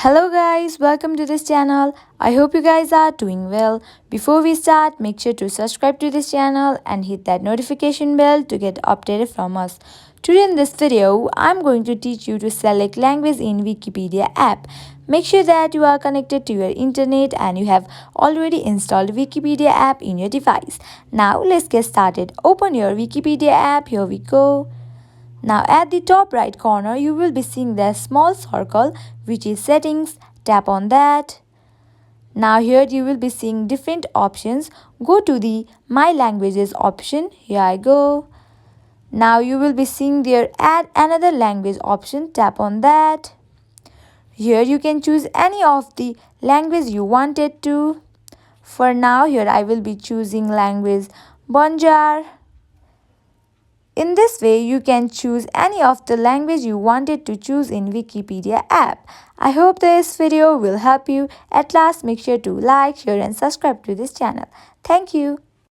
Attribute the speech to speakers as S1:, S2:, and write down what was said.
S1: Hello guys, welcome to this channel. I hope you guys are doing well. Before we start, make sure to subscribe to this channel and hit that notification bell to get updated from us. Today in this video, I'm going to teach you to select Language in Wikipedia app. Make sure that you are connected to your internet and you have already installed Wikipedia app in your device. Now let's get started. Open your Wikipedia app. Here we go. Now at the top right corner, you will be seeing the small circle which is settings. Tap on that. Now here you will be seeing different options. Go to the My Languages option. Here I go. Now you will be seeing there add another language option. Tap on that. Here you can choose any of the language you wanted to. For now here I will be choosing language Banjar. In this way, you can choose any of the language you wanted to choose in Wikipedia app. I hope this video will help you. At last, make sure to like, share and subscribe to this channel. Thank you.